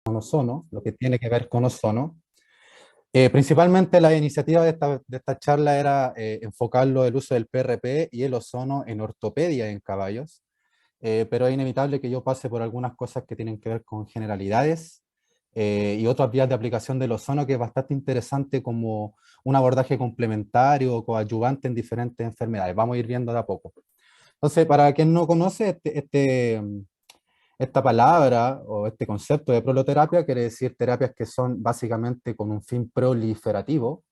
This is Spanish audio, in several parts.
ozono, lo que tiene que ver con ozono. Principalmente la iniciativa de esta charla era enfocarlo el uso del PRP y el ozono en ortopedia en caballos, pero es inevitable que yo pase por algunas cosas que tienen que ver con generalidades y otras vías de aplicación del ozono que es bastante interesante como un abordaje complementario o coadyuvante en diferentes enfermedades. Vamos a ir viendo de a poco. Entonces, para quien no conoce, esta palabra o este concepto de proloterapia quiere decir terapias que son básicamente con un fin proliferativo.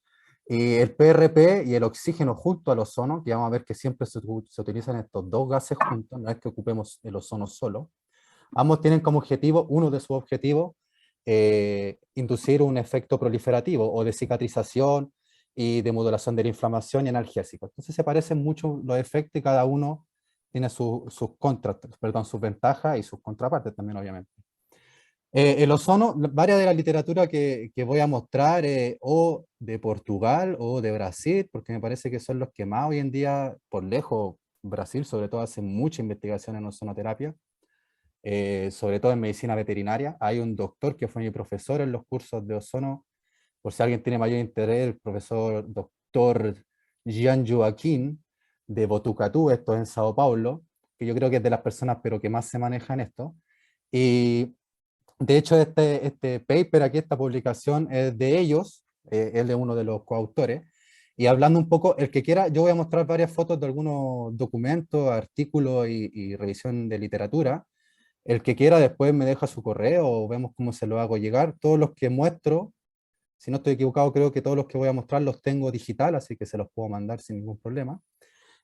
Y el PRP y el oxígeno junto al ozono, que vamos a ver que siempre se utilizan estos dos gases juntos, no es que ocupemos el ozono solo. Ambos tienen como objetivo, uno de sus objetivos, inducir un efecto proliferativo o de cicatrización y de modulación de la inflamación y analgésico. Entonces se parecen mucho los efectos y cada uno tiene sus perdón, sus ventajas y sus contrapartes también, obviamente. El ozono, varias de la literatura que voy a mostrar, o de Portugal o de Brasil, porque me parece que son los que más hoy en día, por lejos, Brasil sobre todo hace mucha investigación en ozonoterapia, sobre todo en medicina veterinaria. Hay un doctor que fue mi profesor en los cursos de ozono, por si alguien tiene mayor interés, el profesor doctor Jean Joaquín de Botucatu, esto es en Sao Paulo, que yo creo que es de las personas pero que más se maneja en esto. Y de hecho este paper aquí, esta publicación es de ellos, él es uno de los coautores, y hablando un poco, el que quiera, yo voy a mostrar varias fotos de algunos documentos, artículos y revisión de literatura. El que quiera después me deja su correo o vemos cómo se lo hago llegar. Todos los que muestro, si no estoy equivocado, creo que todos los que voy a mostrar los tengo digital, así que se los puedo mandar sin ningún problema.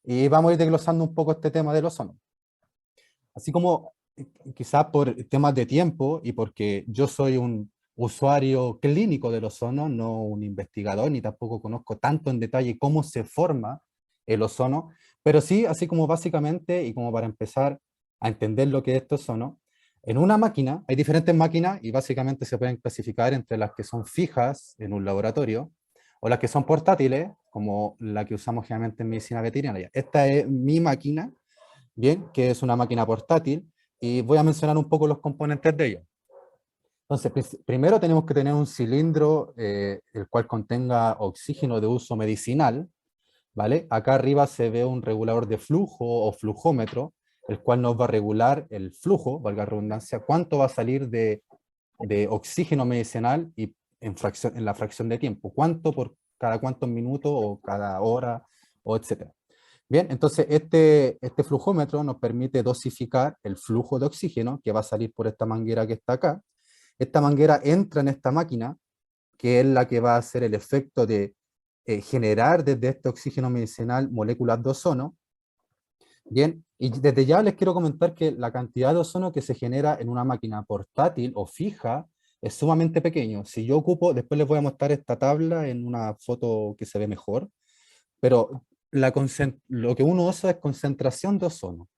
Y vamos a ir desglosando un poco este tema del ozono. Así como quizás por temas de tiempo y porque yo soy un usuario clínico del ozono, no un investigador, ni tampoco conozco tanto en detalle cómo se forma el ozono, pero sí, así como básicamente, y como para empezar a entender lo que es este ozono, en una máquina, hay diferentes máquinas y básicamente se pueden clasificar entre las que son fijas en un laboratorio o las que son portátiles, como la que usamos generalmente en medicina veterinaria. Esta es mi máquina, bien, que es una máquina portátil, y voy a mencionar un poco los componentes de ella. Entonces, primero tenemos que tener un cilindro el cual contenga oxígeno de uso medicinal, ¿vale? Acá arriba se ve un regulador de flujo o flujómetro, el cual nos va a regular el flujo, valga la redundancia, cuánto va a salir de oxígeno medicinal y en la fracción de tiempo, cuánto por cada cuántos minutos o cada hora, o etcétera. Bien, entonces este flujómetro nos permite dosificar el flujo de oxígeno que va a salir por esta manguera que está acá. Esta manguera entra en esta máquina, que es la que va a hacer el efecto de generar desde este oxígeno medicinal moléculas de ozono. Bien, y desde ya les quiero comentar que la cantidad de ozono que se genera en una máquina portátil o fija es sumamente pequeño. Si yo ocupo, después les voy a mostrar esta tabla en una foto que se ve mejor, pero lo que uno usa es concentración de ozono.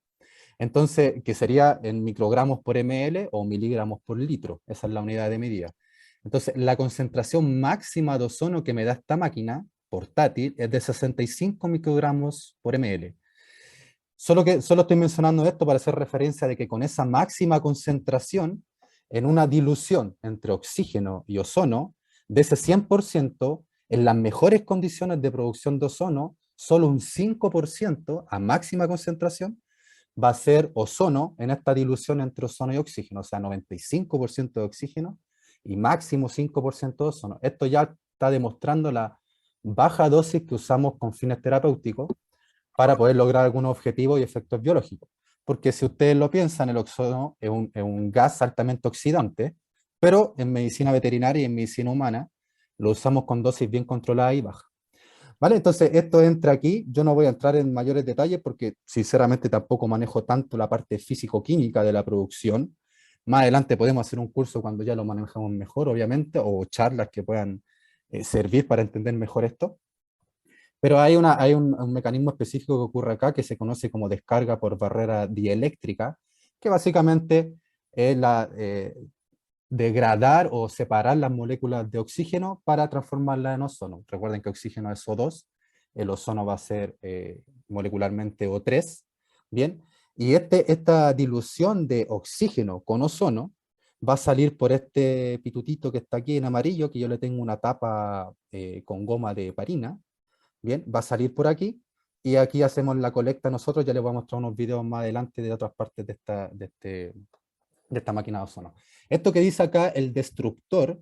Entonces, que sería en microgramos por ml o miligramos por litro. Esa es la unidad de medida. Entonces, la concentración máxima de ozono que me da esta máquina portátil es de 65 microgramos por ml. Solo estoy mencionando esto para hacer referencia de que con esa máxima concentración, en una dilución entre oxígeno y ozono, de ese 100%, en las mejores condiciones de producción de ozono, solo un 5% a máxima concentración va a ser ozono en esta dilución entre ozono y oxígeno, o sea, 95% de oxígeno y máximo 5% de ozono. Esto ya está demostrando la baja dosis que usamos con fines terapéuticos para poder lograr algunos objetivos y efectos biológicos. Porque si ustedes lo piensan, el ozono es un gas altamente oxidante, pero en medicina veterinaria y en medicina humana lo usamos con dosis bien controladas y bajas. ¿Vale? Entonces, esto entra aquí. Yo no voy a entrar en mayores detalles porque sinceramente tampoco manejo tanto la parte físico-química de la producción. Más adelante podemos hacer un curso cuando ya lo manejamos mejor, obviamente, o charlas que puedan servir para entender mejor esto. Pero hay un mecanismo específico que ocurre acá que se conoce como descarga por barrera dieléctrica, que básicamente es degradar o separar las moléculas de oxígeno para transformarlas en ozono. Recuerden que oxígeno es O2, el ozono va a ser molecularmente O3, ¿bien? Y esta dilución de oxígeno con ozono va a salir por este pitutito que está aquí en amarillo, que yo le tengo una tapa con goma de parina, bien, va a salir por aquí, y aquí hacemos la colecta nosotros. Ya les voy a mostrar unos videos más adelante de otras partes de esta máquina de ozono. Esto que dice acá, el destructor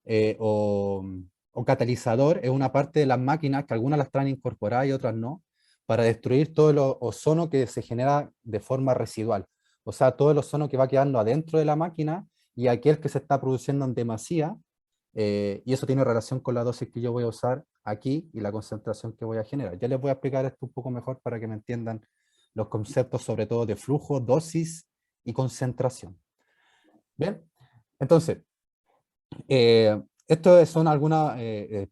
eh, o, o catalizador, es una parte de las máquinas que algunas las traen incorporadas y otras no, para destruir todo el ozono que se genera de forma residual. O sea, todo el ozono que va quedando adentro de la máquina y aquel que se está produciendo en demasía, y eso tiene relación con la dosis que yo voy a usar aquí y la concentración que voy a generar. Ya les voy a explicar esto un poco mejor para que me entiendan los conceptos, sobre todo de flujo, dosis y concentración. Bien, entonces, estos son algunos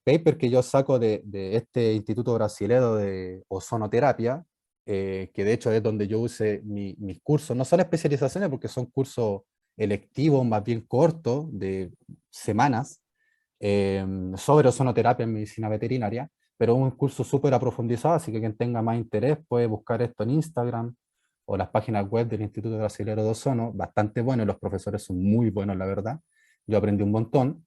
papers que yo saco de este Instituto Brasilero de Ozonoterapia, que de hecho es donde yo use mis cursos. No son especializaciones porque son cursos electivos, más bien cortos, de semanas, sobre ozonoterapia en medicina veterinaria, pero un curso súper aprofundizado, así que quien tenga más interés puede buscar esto en Instagram o las páginas web del Instituto Brasilero de Ozono, bastante bueno, y los profesores son muy buenos, la verdad. Yo aprendí un montón.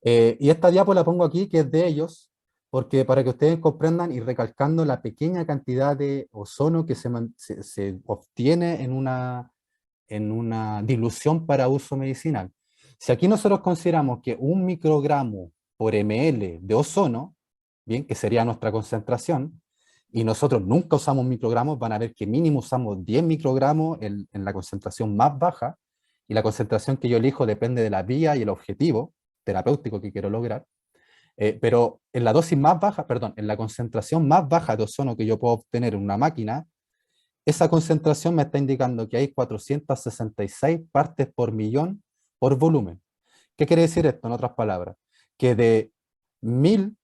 Y esta diapo la pongo aquí, que es de ellos, porque para que ustedes comprendan y recalcando la pequeña cantidad de ozono que se obtiene en una dilución para uso medicinal. Si aquí nosotros consideramos que 1 microgramo por ml de ozono, bien, que sería nuestra concentración, y nosotros nunca usamos microgramos, van a ver que mínimo usamos 10 microgramos en la concentración más baja, y la concentración que yo elijo depende de la vía y el objetivo terapéutico que quiero lograr. Pero en la dosis más baja, perdón, en la concentración más baja de ozono que yo puedo obtener en una máquina, esa concentración me está indicando que hay 466 partes por millón por volumen. ¿Qué quiere decir esto? En otras palabras, que de 1000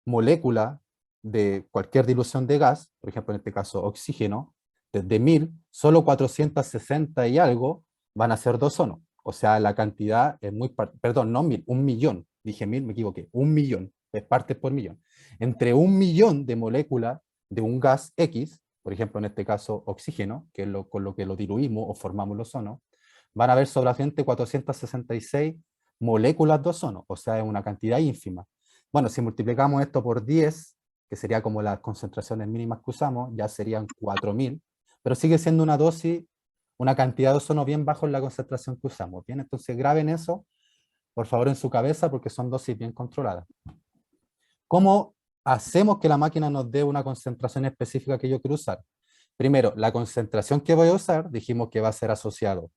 moléculas de cualquier dilución de gas, por ejemplo en este caso oxígeno, desde 1000, solo 460 y algo van a ser de ozono. O sea, la cantidad es muy, perdón, no 1000, 1 millón, dije 1000, me equivoqué, 1 millón de partes por millón. Entre 1 millón de moléculas de un gas X, por ejemplo en este caso oxígeno, que es con lo que lo diluimos o formamos el ozono, van a haber solamente 466 moléculas de ozono, o sea, es una cantidad ínfima. Bueno, si multiplicamos esto por 10, que sería como las concentraciones mínimas que usamos, ya serían 4000, pero sigue siendo una dosis, una cantidad de ozono bien bajo en la concentración que usamos. Bien, entonces graben eso, por favor, en su cabeza, porque son dosis bien controladas. ¿Cómo hacemos que la máquina nos dé una concentración específica que yo quiero usar? Primero, la concentración que voy a usar, dijimos que va a ser asociado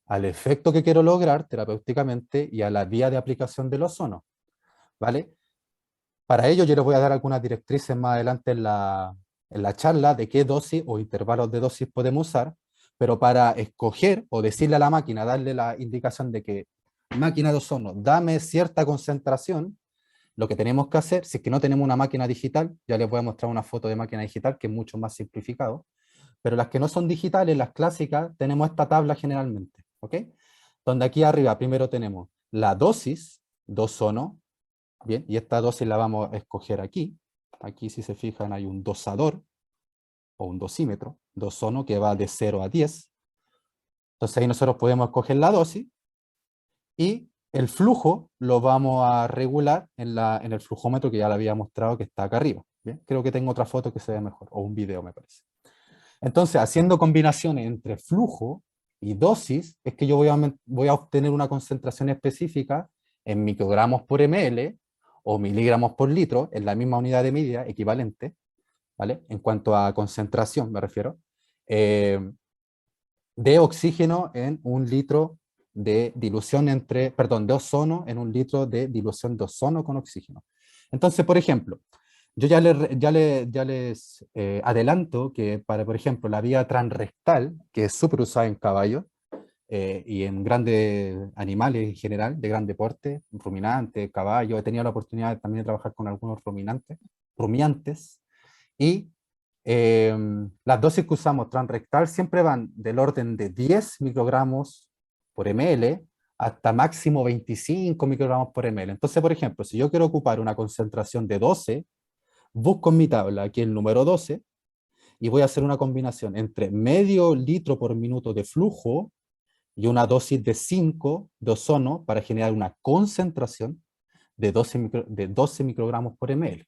al efecto que quiero lograr terapéuticamente y a la vía de aplicación del ozono, ¿vale? Para ello yo les voy a dar algunas directrices más adelante en la charla de qué dosis o intervalos de dosis podemos usar, pero para escoger o decirle a la máquina, darle la indicación de que máquina de ozono, dame cierta concentración, lo que tenemos que hacer, si es que no tenemos una máquina digital, ya les voy a mostrar una foto de máquina digital que es mucho más simplificado, pero las que no son digitales, las clásicas, tenemos esta tabla generalmente, ¿ok? Donde aquí arriba primero tenemos la dosis de ozono, bien, y esta dosis la vamos a escoger aquí. Aquí, si se fijan, hay un dosador o un dosímetro de ozono que va de 0 a 10. Entonces ahí nosotros podemos escoger la dosis y el flujo lo vamos a regular en el flujómetro que ya le había mostrado que está acá arriba. ¿Bien? Creo que tengo otra foto que se ve mejor, o un video me parece. Entonces, haciendo combinaciones entre flujo y dosis, es que yo voy a obtener una concentración específica en microgramos por ml o miligramos por litro, en la misma unidad de medida equivalente, ¿vale? En cuanto a concentración me refiero, eh, de oxígeno en 1 litro de dilución entre, perdón, de ozono en 1 litro de dilución de ozono con oxígeno. Entonces, por ejemplo, yo ya les adelanto que para, por ejemplo, la vía transrectal, que es súper usada en caballos y en grandes animales en general, de gran deporte, ruminantes, caballos, he tenido la oportunidad también de trabajar con algunos rumiantes, y las dosis que usamos transrectal siempre van del orden de 10 microgramos por ml hasta máximo 25 microgramos por ml. Entonces, por ejemplo, si yo quiero ocupar una concentración de 12, busco en mi tabla aquí el número 12 y voy a hacer una combinación entre medio litro por minuto de flujo y una dosis de 5 de ozono para generar una concentración de 12 microgramos por ml.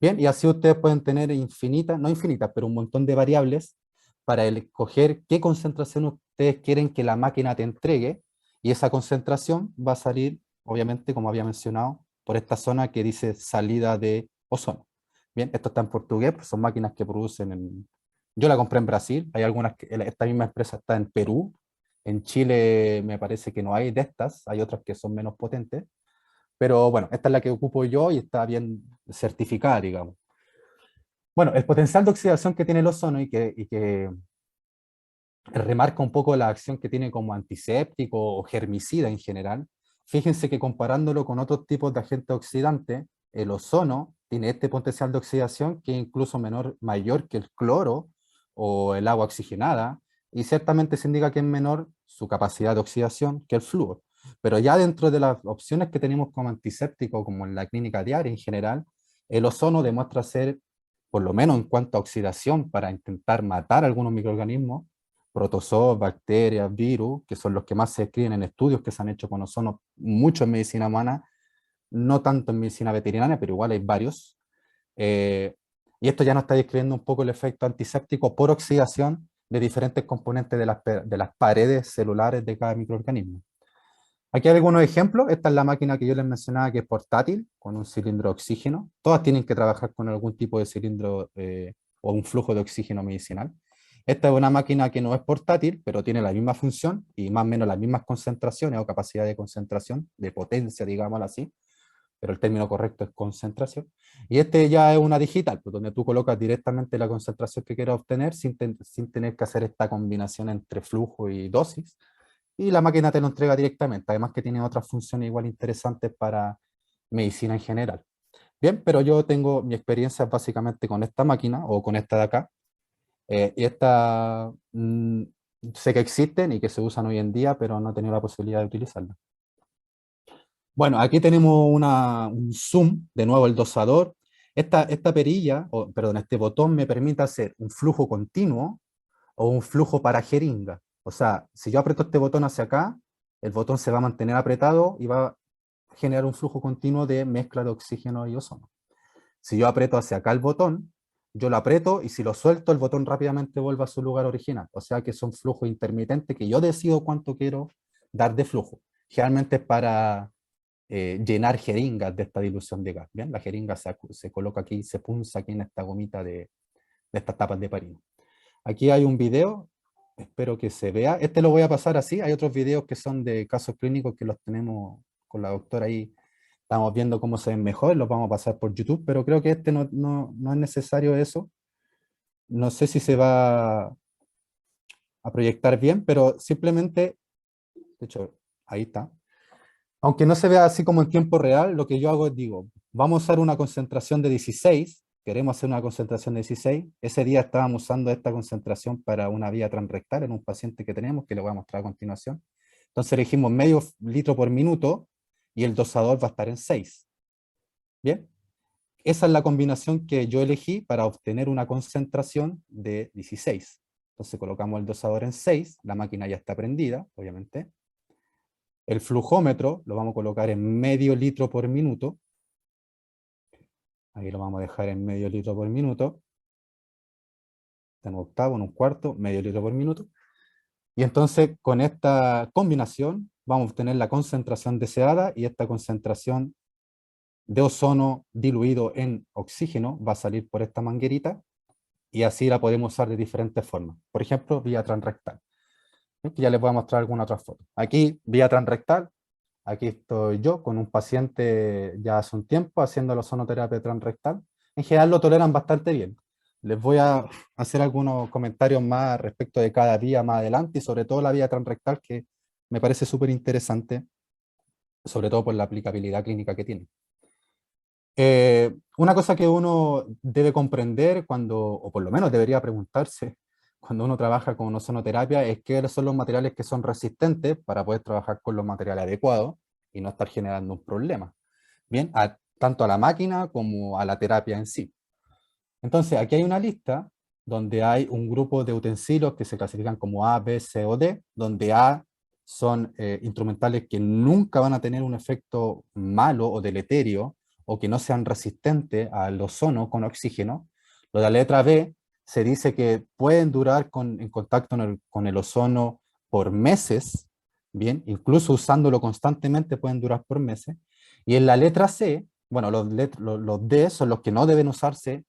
Bien, y así ustedes pueden tener infinitas, no infinitas, pero un montón de variables para escoger qué concentración ustedes quieren que la máquina te entregue, y esa concentración va a salir, obviamente, como había mencionado, por esta zona que dice salida de ozono. Bien, esto está en portugués, pues son máquinas que producen en... Yo la compré en Brasil, hay algunas que esta misma empresa está en Perú, en Chile me parece que no hay de estas, hay otras que son menos potentes, pero bueno, esta es la que ocupo yo y está bien certificada, digamos. Bueno, el potencial de oxidación que tiene el ozono y que remarca un poco la acción que tiene como antiséptico o germicida en general, fíjense que comparándolo con otros tipos de agentes oxidantes, el ozono tiene este potencial de oxidación que es incluso mayor que el cloro o el agua oxigenada, y ciertamente se indica que es menor su capacidad de oxidación que el flúor. Pero ya dentro de las opciones que tenemos como antiséptico, como en la clínica diaria en general, el ozono demuestra ser, por lo menos en cuanto a oxidación, para intentar matar algunos microorganismos, protozoos, bacterias, virus, que son los que más se escriben en estudios que se han hecho con ozono, mucho en medicina humana, no tanto en medicina veterinaria, pero igual hay varios. Eh, y esto ya nos está describiendo un poco el efecto antiséptico por oxidación de diferentes componentes de las paredes celulares de cada microorganismo. Aquí hay algunos ejemplos. Esta es la máquina que yo les mencionaba, que es portátil, con un cilindro de oxígeno. Todas tienen que trabajar con algún tipo de cilindro o un flujo de oxígeno medicinal. Esta es una máquina que no es portátil, pero tiene la misma función y más o menos las mismas concentraciones o capacidad de concentración, de potencia, digámoslo así, pero el término correcto es concentración. Y este ya es una digital, pues, donde tú colocas directamente la concentración que quieras obtener sin tener que hacer esta combinación entre flujo y dosis, y la máquina te lo entrega directamente, además que tiene otras funciones igual interesantes para medicina en general. Bien, pero yo tengo mi experiencia básicamente con esta máquina o con esta de acá, y esta sé que existen y que se usan hoy en día, pero no he tenido la posibilidad de utilizarla. Bueno, aquí tenemos un zoom, de nuevo el dosador. Esta perilla, o perdón, este botón me permite hacer un flujo continuo o un flujo para jeringa. O sea, si yo aprieto este botón hacia acá, el botón se va a mantener apretado y va a generar un flujo continuo de mezcla de oxígeno y ozono. Si yo aprieto hacia acá el botón, yo lo aprieto y si lo suelto, el botón rápidamente vuelve a su lugar original. O sea que son flujos intermitentes que yo decido cuánto quiero dar de flujo. Generalmente es para llenar jeringas de esta dilución de gas. ¿Bien? La jeringa se coloca aquí, se punza aquí en esta gomita de estas tapas de parina. Aquí hay un video, espero que se vea. Este lo voy a pasar así. Hay otros videos que son de casos clínicos que los tenemos con la doctora ahí. Estamos viendo cómo se ven mejor, los vamos a pasar por YouTube, pero creo que este no es necesario eso. No sé si se va a proyectar bien, pero simplemente, de hecho, ahí está. Aunque no se vea así como en tiempo real, lo que yo hago es digo, vamos a usar una concentración de 16, queremos hacer una concentración de 16, ese día estábamos usando esta concentración para una vía transrectal en un paciente que tenemos, que le voy a mostrar a continuación. Entonces elegimos medio litro por minuto y el dosador va a estar en 6. Bien, esa es la combinación que yo elegí para obtener una concentración de 16. Entonces colocamos el dosador en 6, la máquina ya está prendida, obviamente. El flujómetro lo vamos a colocar en medio litro por minuto. Ahí lo vamos a dejar en medio litro por minuto. En un octavo, en un cuarto, medio litro por minuto. Y entonces con esta combinación vamos a obtener la concentración deseada, y esta concentración de ozono diluido en oxígeno va a salir por esta manguerita, y así la podemos usar de diferentes formas. Por ejemplo, vía transrectal. Ya les voy a mostrar alguna otra foto. Aquí, vía transrectal. Aquí estoy yo con un paciente ya hace un tiempo haciendo la ozonoterapia transrectal. En general lo toleran bastante bien. Les voy a hacer algunos comentarios más respecto de cada vía más adelante, y sobre todo la vía transrectal, que me parece súper interesante, sobre todo por la aplicabilidad clínica que tiene. Una cosa que uno debe comprender cuando, o por lo menos debería preguntarse, cuando uno trabaja con ozonoterapia, es qué son los materiales que son resistentes para poder trabajar con los materiales adecuados y no estar generando un problema. Bien, tanto a la máquina como a la terapia en sí. Entonces, aquí hay una lista donde hay un grupo de utensilios que se clasifican como A, B, C o D, donde A son instrumentales que nunca van a tener un efecto malo o deleterio, o que no sean resistentes al ozono con oxígeno. Lo de la letra B se dice que pueden durar en contacto con el ozono por meses, bien, incluso usándolo constantemente pueden durar por meses. Y en la letra C, bueno, los D son los que no deben usarse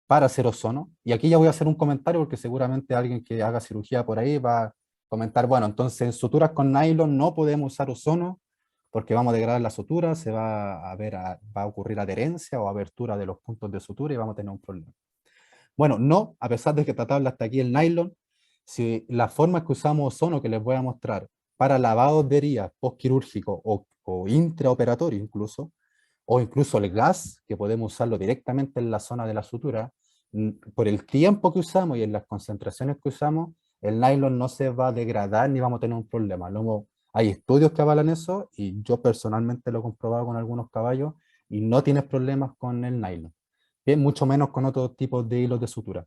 para hacer ozono. Y aquí ya voy a hacer un comentario porque seguramente alguien que haga cirugía por ahí va a comentar, bueno, entonces en suturas con nylon no podemos usar ozono porque vamos a degradar la sutura, se va a ver, va a ocurrir adherencia o abertura de los puntos de sutura y vamos a tener un problema. Bueno, no, a pesar de que esta tabla hasta aquí el nylon, si la forma que usamos ozono que les voy a mostrar para lavados de heridas postquirúrgico o intraoperatorio incluso, o incluso el gas, que podemos usarlo directamente en la zona de la sutura, por el tiempo que usamos y en las concentraciones que usamos, el nylon no se va a degradar ni vamos a tener un problema. Hay estudios que avalan eso y yo personalmente lo he comprobado con algunos caballos y no tienes problemas con el nylon. Bien, mucho menos con otros tipos de hilos de sutura.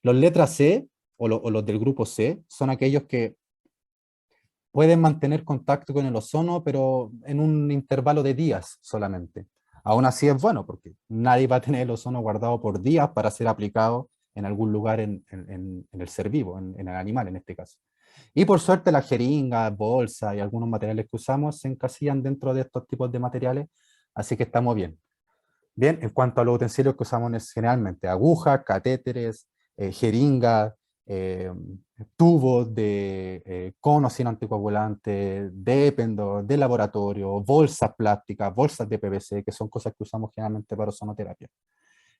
Los letras C o los del grupo C son aquellos que pueden mantener contacto con el ozono, pero en un intervalo de días solamente. Aún así es bueno, porque nadie va a tener el ozono guardado por días para ser aplicado en algún lugar en el ser vivo, en el animal en este caso. Y por suerte las jeringas, bolsas y algunos materiales que usamos se encasillan dentro de estos tipos de materiales, así que estamos bien. Bien, en cuanto a los utensilios que usamos es generalmente agujas, catéteres, jeringas, eh, tubos de conos sin anticoagulante, de épendos, de laboratorio, bolsas plásticas, bolsas de PVC, que son cosas que usamos generalmente para ozonoterapia.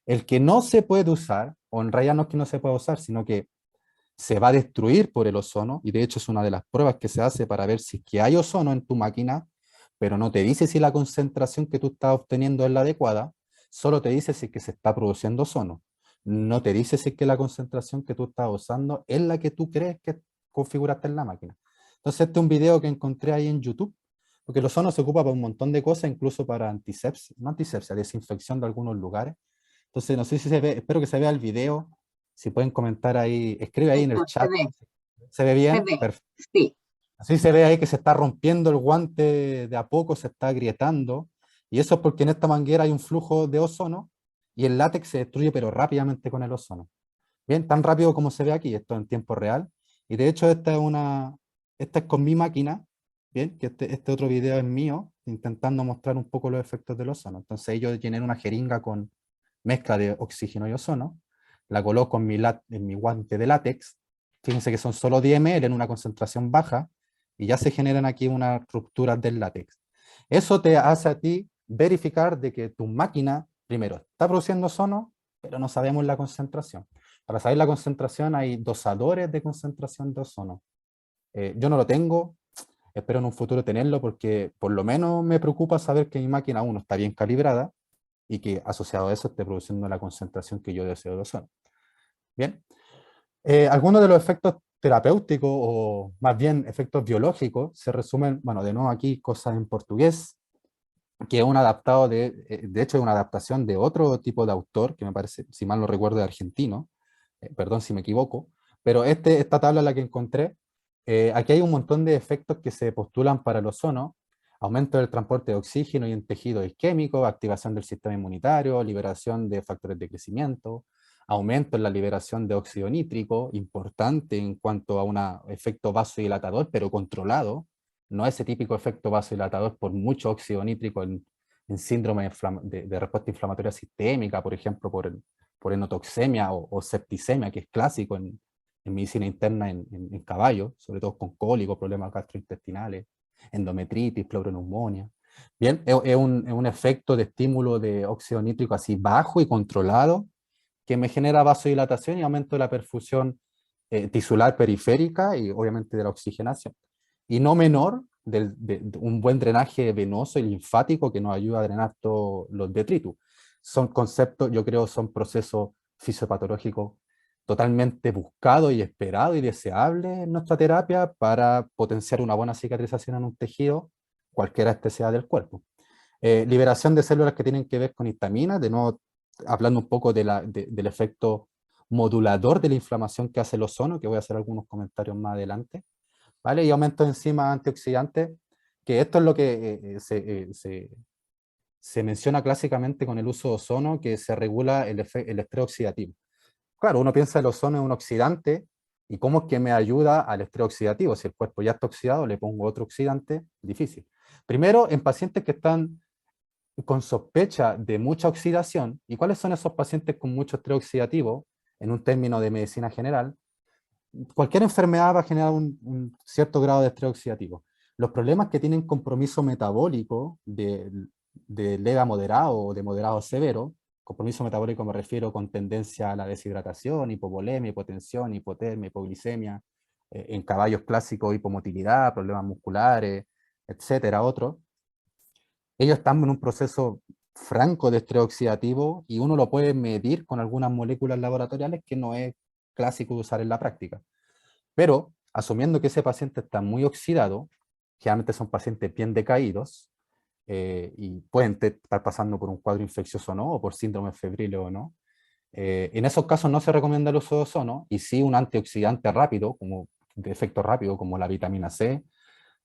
El que no se puede usar, o en realidad no es que no se pueda usar, sino que se va a destruir por el ozono, y de hecho es una de las pruebas que se hace para ver si es que hay ozono en tu máquina, pero no te dice si la concentración que tú estás obteniendo es la adecuada, solo te dice si es que se está produciendo ozono. No te dice si es que la concentración que tú estás usando es la que tú crees que configuraste en la máquina. Entonces este es un video que encontré ahí en YouTube, porque el ozono se ocupa para un montón de cosas, incluso para antisepsia, no antisepsia, desinfección de algunos lugares. Entonces no sé si se ve, espero que se vea el video, si pueden comentar ahí, escribe ahí en el Perfecto, chat. ¿Se ve se bien? ve, Perfecto. sí. Así se ve ahí que se está rompiendo el guante de a poco, se está agrietando. Y eso es porque en esta manguera hay un flujo de ozono y el látex se destruye pero rápidamente con el ozono. Bien, tan rápido como se ve aquí, esto en tiempo real. Y de hecho esta es con mi máquina, bien, que este otro video es mío, intentando mostrar un poco los efectos del ozono. Entonces yo llené una jeringa con mezcla de oxígeno y ozono, la coloco en mi guante de látex, fíjense que son solo 10 ml en una concentración baja, y ya se generan aquí unas rupturas del látex. Eso te hace a ti verificar de que tu máquina, primero, está produciendo ozono, pero no sabemos la concentración. Para saber la concentración hay dosadores de concentración de ozono. Yo no lo tengo, espero en un futuro tenerlo porque por lo menos me preocupa saber que mi máquina, uno, está bien calibrada y que asociado a eso esté produciendo la concentración que yo deseo de ozono. Bien, algunos de los efectos terapéuticos o más bien efectos biológicos se resumen, bueno, de nuevo aquí cosas en portugués, que es un adaptado de hecho es una adaptación de otro tipo de autor, que me parece, si mal no recuerdo, de argentino, perdón si me equivoco, pero esta tabla la que encontré, aquí hay un montón de efectos que se postulan para el ozono: aumento del transporte de oxígeno y en tejido isquémico, activación del sistema inmunitario, liberación de factores de crecimiento, aumento en la liberación de óxido nítrico, importante en cuanto a un efecto vasodilatador, pero controlado, no ese típico efecto vasodilatador por mucho óxido nítrico en síndrome de respuesta inflamatoria sistémica, por ejemplo, por enotoxemia o septicemia, que es clásico en medicina interna en caballos, sobre todo con cólicos, problemas gastrointestinales, endometritis, pleuroneumonía. Bien, es un efecto de estímulo de óxido nítrico así bajo y controlado, que me genera vasodilatación y aumento de la perfusión tisular periférica y obviamente de la oxigenación. Y no menor de un buen drenaje venoso y linfático que nos ayuda a drenar todos los detritus. Son conceptos, yo creo, son procesos fisiopatológicos totalmente buscados y esperados y deseables en nuestra terapia para potenciar una buena cicatrización en un tejido, cualquiera este sea del cuerpo. Liberación de células que tienen que ver con histamina, de nuevo hablando un poco del efecto modulador de la inflamación que hace el ozono, que voy a hacer algunos comentarios más adelante. ¿vale? Y aumento de enzimas antioxidantes, que esto es lo que se menciona clásicamente con el uso de ozono, que se regula el estrés oxidativo. Claro, uno piensa el ozono es un oxidante, y cómo es que me ayuda al estrés oxidativo. Si el cuerpo ya está oxidado, le pongo otro oxidante, difícil. Primero, en pacientes que están con sospecha de mucha oxidación, ¿y cuáles son esos pacientes con mucho estrés oxidativo? En un término de medicina general, cualquier enfermedad va a generar un cierto grado de estrés oxidativo. Los problemas que tienen compromiso metabólico de leve a moderado o de moderado a severo, compromiso metabólico me refiero con tendencia a la deshidratación, hipovolemia, hipotensión, hipotermia, hipoglicemia, en caballos clásicos hipomotilidad, problemas musculares, etcétera, otros. Ellos están en un proceso franco de estrés oxidativo y uno lo puede medir con algunas moléculas laboratoriales que no es clásico de usar en la práctica. Pero, asumiendo que ese paciente está muy oxidado, generalmente son pacientes bien decaídos, y pueden estar pasando por un cuadro infeccioso o no, o por síndrome febril o no. En esos casos no se recomienda el uso de ozono, y sí un antioxidante rápido, como de efecto rápido, como la vitamina C,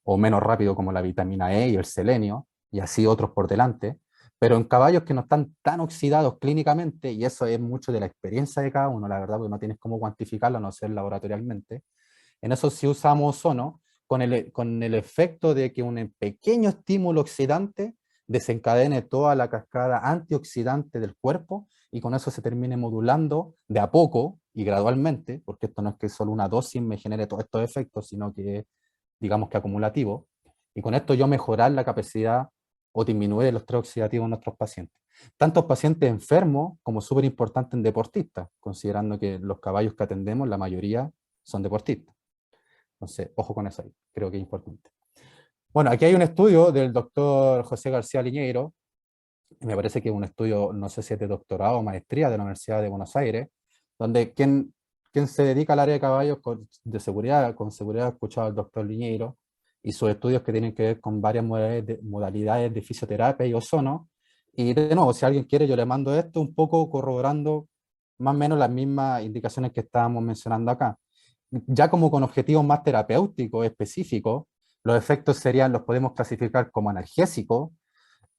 o menos rápido como la vitamina E y el selenio, y así otros por delante. Pero en caballos que no están tan oxidados clínicamente, y eso es mucho de la experiencia de cada uno, la verdad, porque no tienes cómo cuantificarlo, a no ser laboratorialmente, en eso sí usamos ozono con el efecto de que un pequeño estímulo oxidante desencadene toda la cascada antioxidante del cuerpo y con eso se termine modulando de a poco y gradualmente, porque esto no es que solo una dosis me genere todos estos efectos, sino que digamos que acumulativo, y con esto yo mejorar la capacidad o disminuir el estrés oxidativo en nuestros pacientes. Tanto pacientes enfermos como súper importante en deportistas, considerando que los caballos que atendemos, la mayoría son deportistas. Entonces, ojo con eso ahí, creo que es importante. Bueno, aquí hay un estudio del doctor José García Liñeiro, me parece que es un estudio, no sé si es de doctorado o maestría de la Universidad de Buenos Aires, donde quien se dedica al área de caballos con seguridad ha escuchado al doctor Liñeiro y sus estudios que tienen que ver con varias modalidades de fisioterapia y ozono. Y de nuevo, si alguien quiere, yo le mando esto un poco corroborando más o menos las mismas indicaciones que estábamos mencionando acá. Ya como con objetivos más terapéuticos específicos, los efectos serían, los podemos clasificar como analgésicos.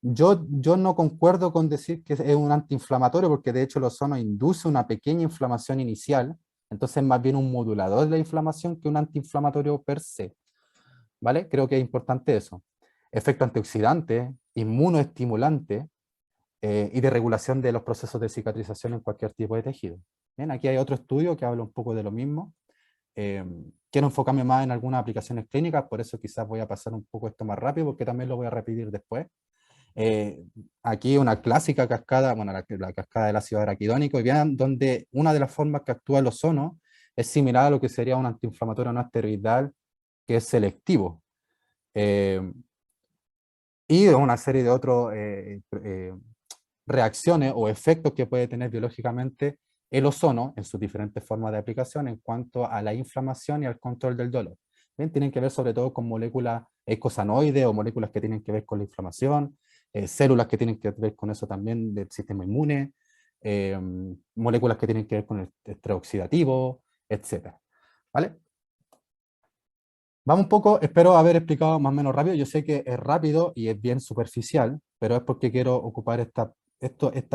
Yo no concuerdo con decir que es un antiinflamatorio, porque de hecho el ozono induce una pequeña inflamación inicial, entonces es más bien un modulador de la inflamación que un antiinflamatorio per se, ¿vale? Creo que es importante eso. Efecto antioxidante, inmunoestimulante, y de regulación de los procesos de cicatrización en cualquier tipo de tejido. Bien, aquí hay otro estudio que habla un poco de lo mismo. Eh, Quiero enfocarme más en algunas aplicaciones clínicas, por eso quizás voy a pasar un poco esto más rápido, porque también lo voy a repetir después. Eh, Aquí una clásica cascada, bueno, la cascada del ácido araquidónico, y vean donde una de las formas que actúa el ozono es similar a lo que sería un antiinflamatorio no esteroidal, que es selectivo. Eh, y una serie de otras reacciones o efectos que puede tener biológicamente el ozono en sus diferentes formas de aplicación en cuanto a la inflamación y al control del dolor. Bien, tienen que ver sobre todo con moléculas eicosanoides o moléculas que tienen que ver con la inflamación, células que tienen que ver con eso también del sistema inmune, eh, moléculas que tienen que ver con el estrés oxidativo, etc. ¿Vale? Vamos un poco, espero haber explicado más o menos rápido. Yo sé que es rápido y es bien superficial, pero es porque quiero ocupar esta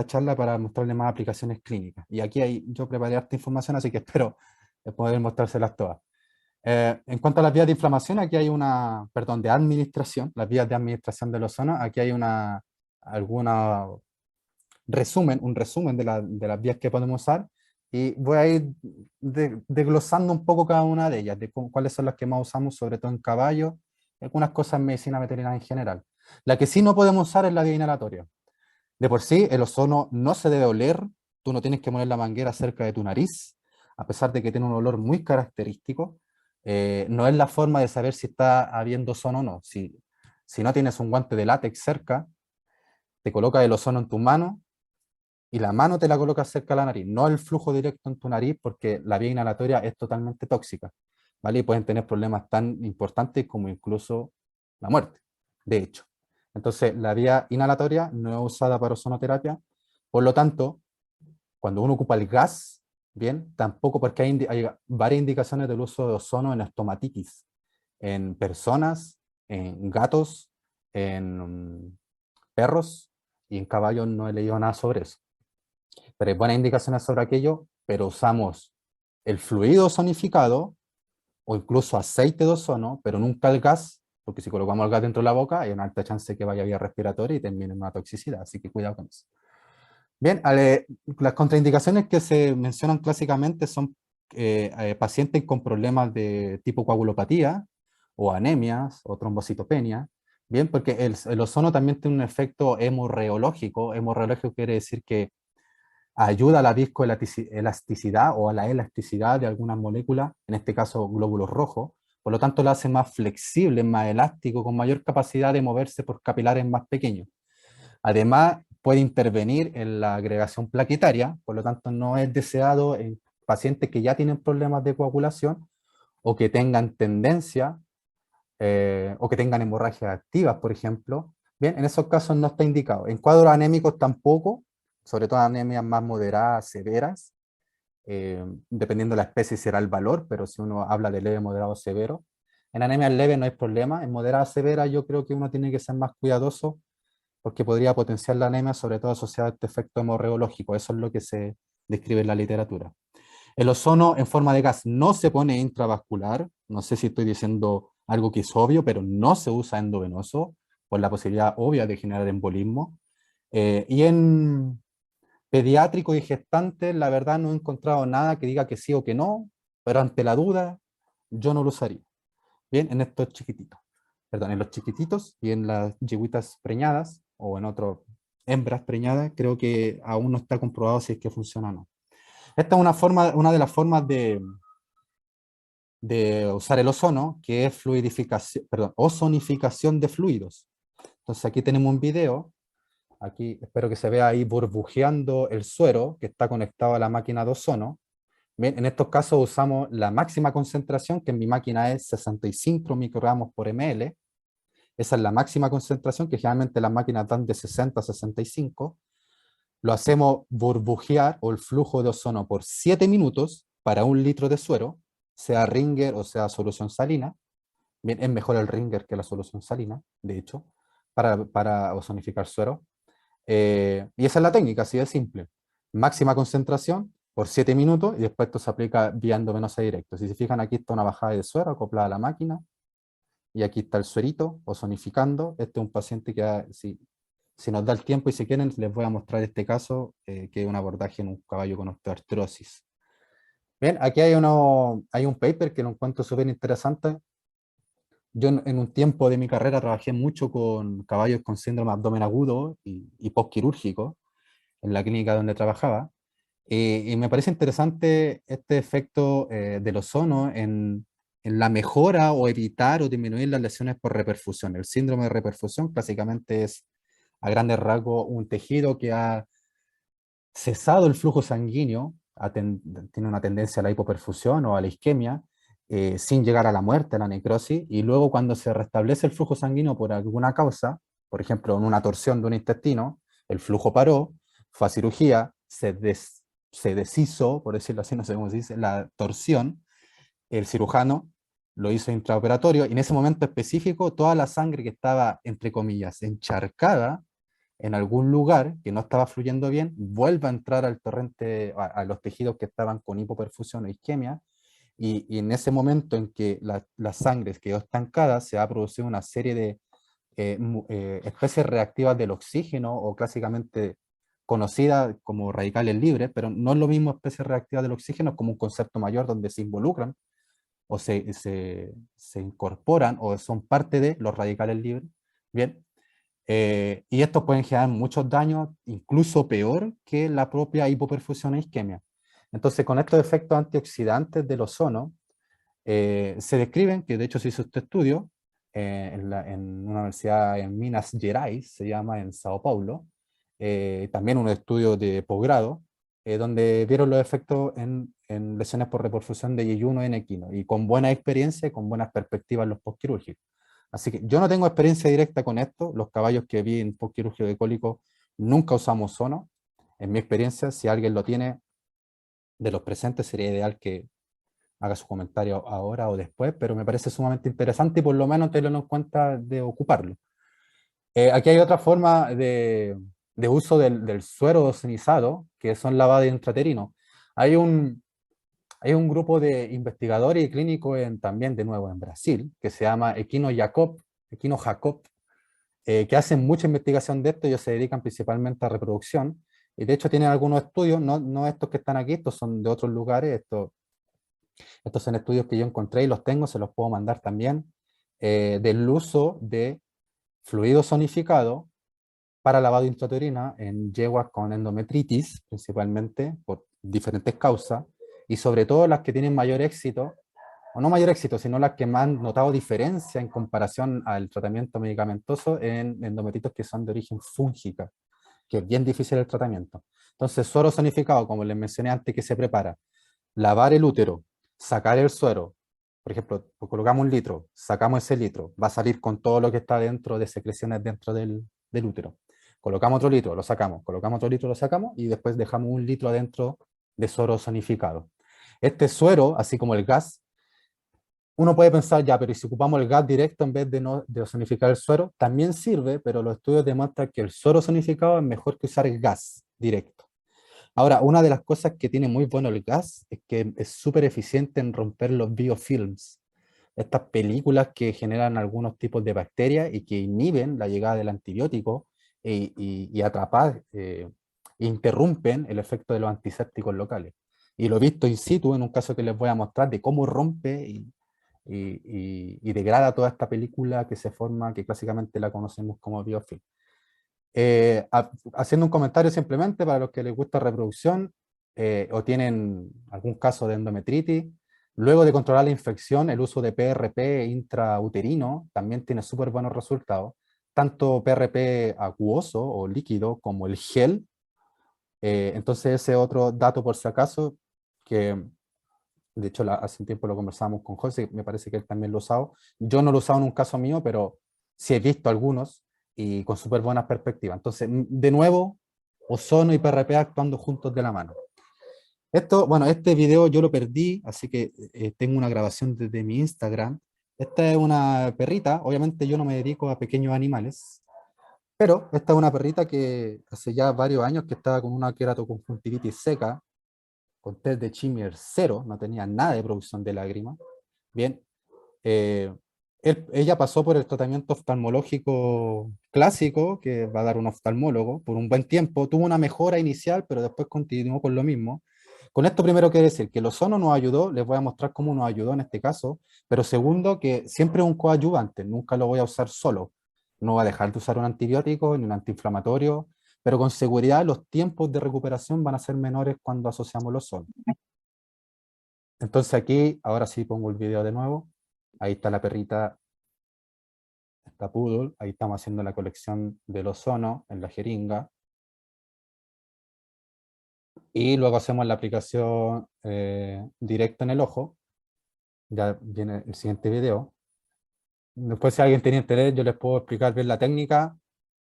charla para mostrarle más aplicaciones clínicas. Y aquí yo preparé harta información, así que espero poder mostrárselas todas. En cuanto a las vías de inflamación, aquí hay perdón, de administración, las vías de administración del ozono, aquí hay alguna un resumen de las vías que podemos usar, y voy a ir desglosando un poco cada una de ellas, de cuáles son las que más usamos, sobre todo en caballos, algunas cosas en medicina veterinaria en general. La que sí no podemos usar es la vía inhalatoria. De por sí, el ozono no se debe oler, tú no tienes que poner la manguera cerca de tu nariz, a pesar de que tiene un olor muy característico. No es la forma de saber si está habiendo ozono o no. Si no tienes un guante de látex cerca, te colocas el ozono en tu mano y la mano te la colocas cerca de la nariz, no el flujo directo en tu nariz, porque la vía inhalatoria es totalmente tóxica, ¿vale? Y pueden tener problemas tan importantes como incluso la muerte, de hecho. Entonces, la vía inhalatoria no es usada para ozonoterapia, por lo tanto, cuando uno ocupa el gas, bien, tampoco, porque hay varias indicaciones del uso de ozono en estomatitis, en personas, en gatos, en perros, y en caballos no he leído nada sobre eso. Pero hay buenas indicaciones sobre aquello, pero usamos el fluido ozonificado o incluso aceite de ozono, pero nunca el gas, porque si colocamos el gas dentro de la boca hay una alta chance de que vaya a vía respiratoria y termine en una toxicidad, así que cuidado con eso. Bien, las contraindicaciones que se mencionan clásicamente son pacientes con problemas de tipo coagulopatía, o anemias, o trombocitopenia, bien, porque el ozono también tiene un efecto hemorreológico. Hemorreológico quiere decir que ayuda a la viscoelasticidad o a la elasticidad de algunas moléculas, en este caso glóbulos rojos, por lo tanto lo hace más flexible, más elástico, con mayor capacidad de moverse por capilares más pequeños. Además, puede intervenir en la agregación plaquetaria, por lo tanto no es deseado en pacientes que ya tienen problemas de coagulación o que tengan tendencia o que tengan hemorragias activas, por ejemplo. Bien, en esos casos no está indicado. En cuadros anémicos tampoco, sobre todo anemias más moderadas, severas, dependiendo de la especie será el valor, pero si uno habla de leve, moderado, severo. En anemias leves no hay problema, en moderada, severa yo creo que uno tiene que ser más cuidadoso porque podría potenciar la anemia, sobre todo asociada a este efecto hemorreológico. Eso es lo que se describe en la literatura. El ozono en forma de gas no se pone intravascular, no sé si estoy diciendo algo que es obvio, pero no se usa endovenoso, por la posibilidad obvia de generar embolismo. Y en pediátrico y gestante, la verdad no he encontrado nada que diga que sí o que no, pero ante la duda, yo no lo usaría. Bien, en estos chiquititos, perdón, en los chiquititos y en las yegüitas preñadas, o en otras hembras preñadas, creo que aún no está comprobado si es que funciona o no. Esta es una de las formas de usar el ozono, que es fluidificación, perdón, ozonificación de fluidos. Entonces aquí tenemos un video, aquí espero que se vea ahí burbujeando el suero que está conectado a la máquina de ozono. Bien, en estos casos usamos la máxima concentración, que en mi máquina es 65 microgramos por ml. Esa es la máxima concentración, que generalmente las máquinas dan de 60 a 65. Lo hacemos burbujear o el flujo de ozono por 7 minutos para 1 litro de suero, sea Ringer o sea solución salina. Bien, es mejor el Ringer que la solución salina, de hecho, para ozonificar suero. Y esa es la técnica, así de simple. Máxima concentración por 7 minutos y después esto se aplica vía endovenosa directo. Si se fijan, aquí está una bajada de suero acoplada a la máquina y aquí está el suerito ozonificando. Este es un paciente que, si nos da el tiempo y si quieren, les voy a mostrar este caso, que es un abordaje en un caballo con osteoartrosis. Bien, aquí hay un paper que lo encuentro súper interesante. Yo en un tiempo de mi carrera trabajé mucho con caballos con síndrome de abdomen agudo y postquirúrgico en la clínica donde trabajaba. Y me parece interesante este efecto del ozono en la mejora o evitar o disminuir las lesiones por reperfusión. El síndrome de reperfusión básicamente es, a grandes rasgos, un tejido que ha cesado el flujo sanguíneo, tiene una tendencia a la hipoperfusión o a la isquemia, sin llegar a la muerte, a la necrosis, y luego cuando se restablece el flujo sanguíneo por alguna causa, por ejemplo, en una torsión de un intestino, el flujo paró, fue a cirugía, se deshizo, por decirlo así, no sé cómo se dice, la torsión, el cirujano lo hizo intraoperatorio, y en ese momento específico, toda la sangre que estaba, entre comillas, encharcada, en algún lugar que no estaba fluyendo bien, vuelve a entrar al torrente, a los tejidos que estaban con hipoperfusión o isquemia, y en ese momento en que la sangre quedó estancada, se va a producir una serie de especies reactivas del oxígeno, o clásicamente conocidas como radicales libres, pero no es lo mismo especies reactivas del oxígeno, como un concepto mayor donde se involucran o se incorporan o son parte de los radicales libres. Bien, y estos pueden generar muchos daños, incluso peor que la propia hipoperfusión e isquemia. Entonces, con estos efectos antioxidantes del ozono, se describen, que de hecho se hizo este estudio en una universidad en Minas Gerais, se llama, en Sao Paulo, también un estudio de posgrado, donde vieron los efectos en lesiones por reperfusión de yeyuno en equino, y con buena experiencia y con buenas perspectivas en los postquirúrgicos. Así que yo no tengo experiencia directa con esto, los caballos que vi en postquirúrgico de cólico nunca usamos ozono. En mi experiencia, si alguien lo tiene de los presentes, sería ideal que haga su comentario ahora o después, pero me parece sumamente interesante y por lo menos tenerlo en cuenta de ocuparlo. Aquí hay otra forma de uso del suero ozonizado, que son lavados intraterinos. Hay un, hay un grupo de investigadores y clínicos también, de nuevo, en Brasil, que se llama Equino Jacob, que hacen mucha investigación de esto. Ellos se dedican principalmente a reproducción, y de hecho tienen algunos estudios, no estos que están aquí, estos son de otros lugares, estos son estudios que yo encontré y los tengo, se los puedo mandar también, del uso de fluido zonificado para lavado intrauterina en yeguas con endometritis, principalmente, por diferentes causas, y sobre todo las que tienen mayor éxito, o no mayor éxito, sino las que más han notado diferencia en comparación al tratamiento medicamentoso en endometritis que son de origen fúngica, que es bien difícil el tratamiento. Entonces, suero zonificado, como les mencioné antes, que se prepara, lavar el útero, sacar el suero, por ejemplo, colocamos 1 litro, sacamos ese litro, va a salir con todo lo que está dentro de secreciones dentro del útero. Colocamos otro litro, lo sacamos, colocamos otro litro, lo sacamos, y después dejamos 1 litro adentro de suero zonificado. Este suero, así como el gas, uno puede pensar, ya, pero si ocupamos el gas directo en vez de ozonificar el suero, también sirve, pero los estudios demuestran que el suero zonificado es mejor que usar el gas directo. Ahora, una de las cosas que tiene muy bueno el gas es que es súper eficiente en romper los biofilms, estas películas que generan algunos tipos de bacterias y que inhiben la llegada del antibiótico y atrapan, interrumpen el efecto de los antisépticos locales. Y lo he visto in situ en un caso que les voy a mostrar de cómo rompe y degrada toda esta película que se forma, que clásicamente la conocemos como biofilm. Haciendo un comentario simplemente para los que les gusta reproducción o tienen algún caso de endometritis, luego de controlar la infección, el uso de PRP intrauterino también tiene súper buenos resultados, tanto PRP acuoso o líquido como el gel. Entonces ese otro dato por si acaso, que de hecho hace un tiempo lo conversábamos con José, me parece que él también lo ha usado. Yo no lo he usado en un caso mío, pero sí he visto algunos y con súper buenas perspectivas. Entonces, de nuevo, ozono y PRP actuando juntos de la mano. Bueno, este video yo lo perdí, así que tengo una grabación desde mi Instagram. Esta es una perrita, obviamente yo no me dedico a pequeños animales, pero esta es una perrita que hace ya varios años que estaba con una queratoconjuntivitis seca, con test de Schimmel cero, no tenía nada de producción de lágrimas. Bien, eh, ella pasó por el tratamiento oftalmológico clásico, que va a dar un oftalmólogo, por un buen tiempo. Tuvo una mejora inicial, pero después continuó con lo mismo. Con esto primero quiero decir que el ozono nos ayudó, les voy a mostrar cómo nos ayudó en este caso, pero segundo, que siempre es un coadyuvante, nunca lo voy a usar solo. No va a dejar de usar un antibiótico ni un antiinflamatorio, pero con seguridad los tiempos de recuperación van a ser menores cuando asociamos los ozono. Entonces aquí, ahora sí pongo el video de nuevo. Ahí está la perrita, está Poodle. Ahí estamos haciendo la colección del ozono en la jeringa. Y luego hacemos la aplicación directa en el ojo. Ya viene el siguiente video. Después, si alguien tiene interés, yo les puedo explicar bien la técnica,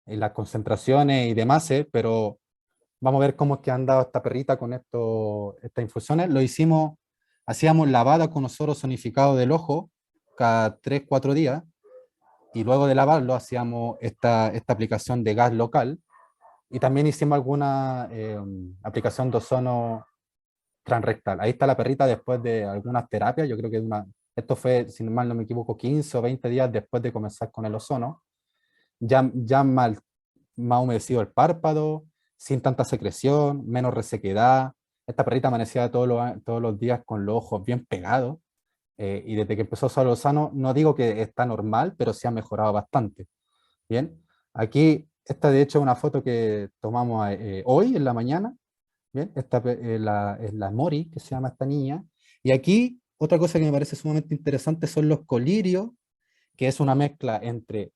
y las concentraciones y demás, pero vamos a ver cómo es que han dado esta perrita con estas infusiones. Lo hicimos, hacíamos lavada con ozono zonificado del ojo cada 3-4 días, y luego de lavarlo hacíamos esta aplicación de gas local, y también hicimos alguna aplicación de ozono transrectal. Ahí está la perrita después de algunas terapias, yo creo que esto fue, si mal no me equivoco, 15 o 20 días después de comenzar con el ozono, ya más humedecido el párpado, sin tanta secreción, menos resequedad. Esta perrita amanecía todos los días con los ojos bien pegados, y desde que empezó a usar el ozono, no digo que está normal, pero sí ha mejorado bastante. Bien, aquí, esta de hecho es una foto que tomamos hoy en la mañana. Bien, esta es la Mori, que se llama esta niña. Y aquí, otra cosa que me parece sumamente interesante son los colirios, que es una mezcla entre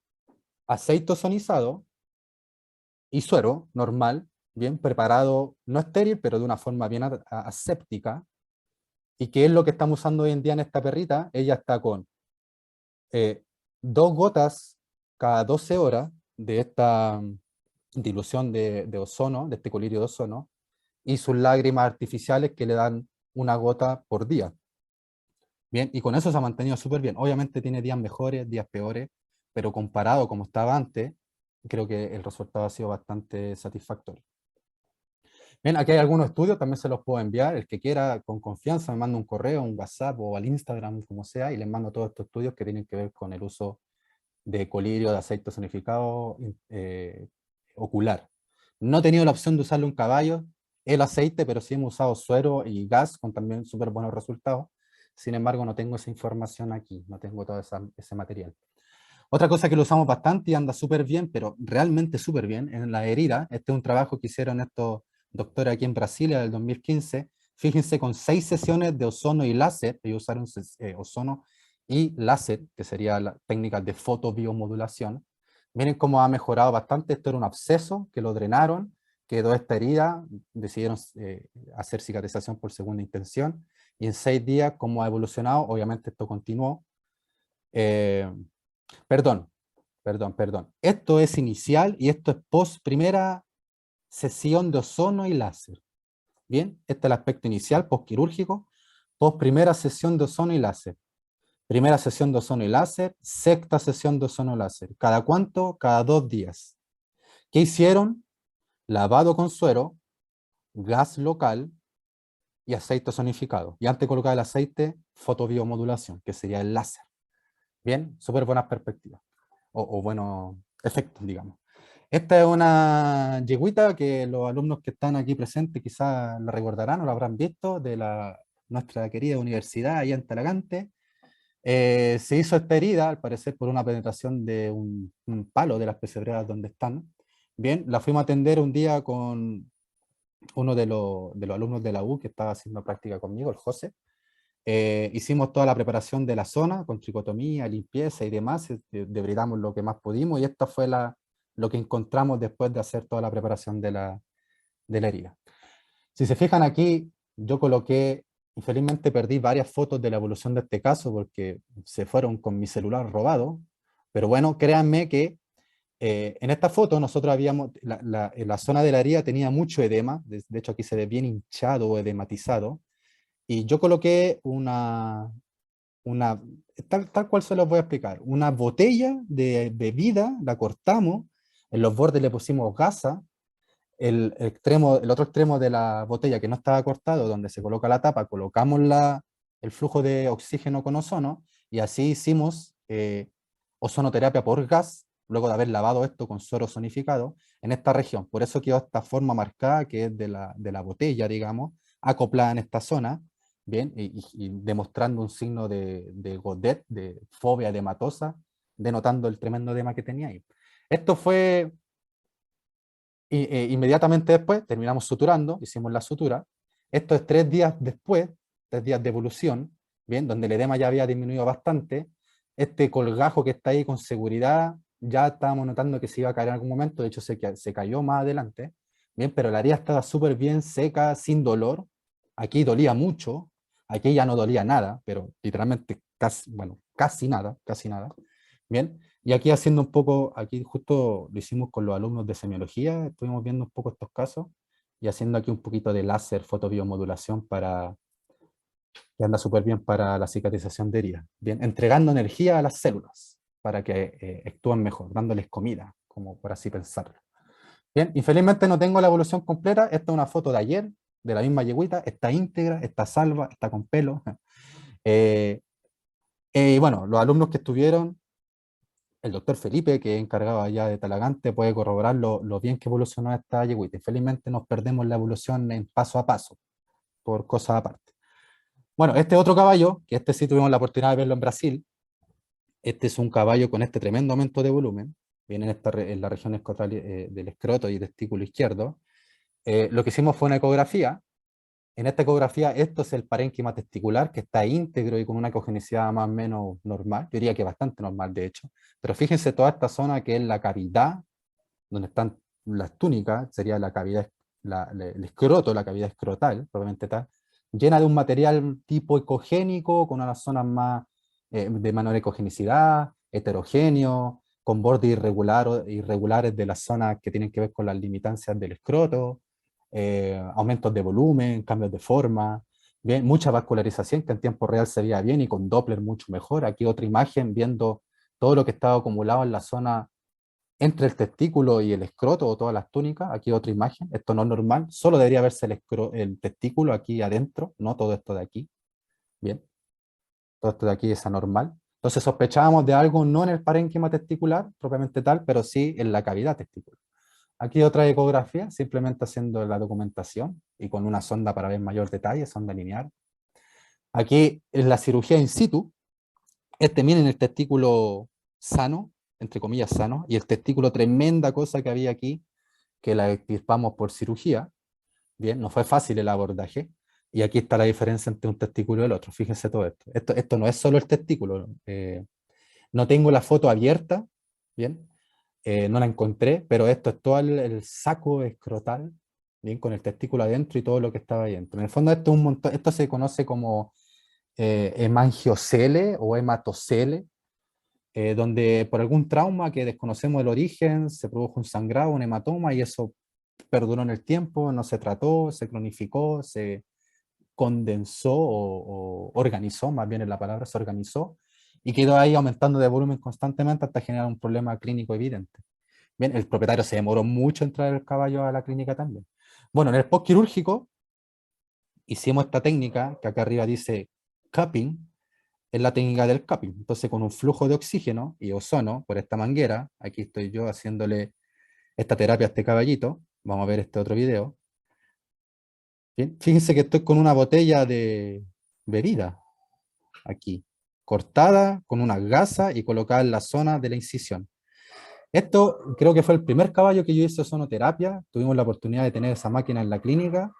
aceite ozonizado y suero normal, bien preparado, no estéril, pero de una forma bien aséptica. ¿Y qué es lo que estamos usando hoy en día en esta perrita? Ella está con 2 gotas cada 12 horas de esta dilución de ozono, de este colirio de ozono, y sus lágrimas artificiales que le dan 1 gota por día. Bien, y con eso se ha mantenido súper bien. Obviamente tiene días mejores, días peores, pero comparado como estaba antes, creo que el resultado ha sido bastante satisfactorio. Bien, aquí hay algunos estudios, también se los puedo enviar. El que quiera, con confianza, me manda un correo, un WhatsApp o al Instagram, como sea, y les mando todos estos estudios que tienen que ver con el uso de colirio, de aceite sonificado ocular. No he tenido la opción de usarle un caballo, el aceite, pero sí hemos usado suero y gas con también súper buenos resultados. Sin embargo, no tengo esa información aquí, no tengo todo ese material. Otra cosa que lo usamos bastante y anda súper bien, pero realmente súper bien, en la herida. Este es un trabajo que hicieron estos doctores aquí en Brasilia del 2015. Fíjense, con 6 sesiones de ozono y láser, ellos usaron ozono y láser, que sería la técnica de fotobiomodulación. Miren cómo ha mejorado bastante. Esto era un absceso que lo drenaron, quedó esta herida, decidieron hacer cicatrización por segunda intención, y en 6 días, cómo ha evolucionado. Obviamente esto continuó. Eh, Perdón, perdón. Esto es inicial y esto es post primera sesión de ozono y láser. Bien, este es el aspecto inicial, postquirúrgico, post primera sesión de ozono y láser. Primera sesión de ozono y láser, sexta sesión de ozono y láser. ¿Cada cuánto? Cada 2 días. ¿Qué hicieron? Lavado con suero, gas local y aceite ozonificado. Y antes de colocar el aceite, fotobiomodulación, que sería el láser. Bien, súper buenas perspectivas. O buenos efectos, digamos. Esta es una yegüita que los alumnos que están aquí presentes quizás la recordarán o la habrán visto, de nuestra querida universidad allá en Talagante. Se hizo esta herida, al parecer, por una penetración de un palo de las pesebreras donde están. Bien, la fuimos a atender un día con uno de los alumnos de la U que estaba haciendo práctica conmigo, el José. Hicimos toda la preparación de la zona con tricotomía, limpieza y demás, debridamos lo que más pudimos, y esta fue lo que encontramos después de hacer toda la preparación de la herida. Si se fijan aquí, yo coloqué, infelizmente perdí varias fotos de la evolución de este caso porque se fueron con mi celular robado, pero bueno, créanme que en esta foto nosotros habíamos, en la zona de la herida tenía mucho edema, de hecho aquí se ve bien hinchado o edematizado, y yo coloqué una, tal cual se los voy a explicar, una botella de bebida, la cortamos, en los bordes le pusimos gasa, el otro extremo de la botella que no estaba cortado, donde se coloca la tapa, colocamos el flujo de oxígeno con ozono, y así hicimos ozonoterapia por gas, luego de haber lavado esto con suero ozonificado, en esta región. Por eso quedó esta forma marcada, que es de la botella, digamos, acoplada en esta zona, bien, y demostrando un signo de Godet, de fobia edematosa, denotando el tremendo edema que tenía ahí. Esto fue inmediatamente después, terminamos suturando, hicimos la sutura. Esto es 3 días después, 3 días de evolución, bien, donde el edema ya había disminuido bastante. Este colgajo que está ahí con seguridad, ya estábamos notando que se iba a caer en algún momento, de hecho se cayó más adelante, bien, pero la herida estaba súper bien, seca, sin dolor. Aquí dolía mucho, aquí ya no dolía nada, pero literalmente casi, bueno, casi nada, bien. Y aquí haciendo un poco, aquí justo lo hicimos con los alumnos de semiología, estuvimos viendo un poco estos casos y haciendo aquí un poquito de láser fotobiomodulación que anda súper bien para la cicatrización de heridas. Bien, entregando energía a las células para que actúen mejor, dándoles comida, como por así pensarlo. Bien, infelizmente no tengo la evolución completa, esta es una foto de ayer, de la misma yegüita, está íntegra, está salva, está con pelo. Eh, y bueno, los alumnos que estuvieron, el doctor Felipe, que es encargado allá de Talagante, puede corroborar lo bien que evolucionó esta yegüita. Infelizmente nos perdemos la evolución en paso a paso, por cosas aparte. Bueno, este otro caballo, que este sí tuvimos la oportunidad de verlo en Brasil, este es un caballo con este tremendo aumento de volumen, viene en la región escrotal, del escroto y testículo izquierdo. Lo que hicimos fue una ecografía. En esta ecografía, esto es el parénquima testicular, que está íntegro y con una ecogenicidad más o menos normal, yo diría que bastante normal de hecho, pero fíjense toda esta zona que es la cavidad, donde están las túnicas, sería la cavidad, el escroto, la cavidad escrotal, probablemente tal, llena de un material tipo ecogénico, con unas zonas más de menor ecogenicidad, heterogéneo, con bordes irregulares de las zonas que tienen que ver con las limitancias del escroto, aumentos de volumen, cambios de forma. Bien, mucha vascularización que en tiempo real se veía bien y con Doppler mucho mejor. Aquí otra imagen viendo todo lo que estaba acumulado en la zona entre el testículo y el escroto o todas las túnicas. Aquí otra imagen, esto no es normal, solo debería verse el testículo aquí adentro, no todo esto de aquí. Bien, todo esto de aquí es anormal. Entonces sospechábamos de algo no en el parénquima testicular propiamente tal, pero sí en la cavidad testicular. Aquí otra ecografía, simplemente haciendo la documentación y con una sonda para ver mayor detalle, sonda lineal. Aquí en la cirugía in situ, miren el testículo sano, entre comillas sano, y el testículo tremenda cosa que había aquí, que la extirpamos por cirugía. Bien, no fue fácil el abordaje. Y aquí está la diferencia entre un testículo y el otro. Fíjense todo esto. Esto no es solo el testículo. No tengo la foto abierta, bien, no la encontré, pero esto es todo el saco escrotal, bien, con el testículo adentro y todo lo que estaba ahí dentro. En el fondo esto, es un montón, esto se conoce como hemangiocele o hematocele, donde por algún trauma que desconocemos el origen, se produjo un sangrado, un hematoma, y eso perduró en el tiempo, no se trató, se cronificó, se condensó o organizó, más bien es la palabra, se organizó, y quedó ahí aumentando de volumen constantemente hasta generar un problema clínico evidente. Bien, el propietario se demoró mucho en traer el caballo a la clínica también. Bueno, en el postquirúrgico hicimos esta técnica, que acá arriba dice cupping, es la técnica del cupping. Entonces, con un flujo de oxígeno y ozono por esta manguera, aquí estoy yo haciéndole esta terapia a este caballito, vamos a ver este otro video. Bien, fíjense que estoy con una botella de bebida, aquí, cortada con una gasa y colocada en la zona de la incisión. Esto creo que fue el primer caballo que yo hice sonoterapia, tuvimos la oportunidad de tener esa máquina en la clínica,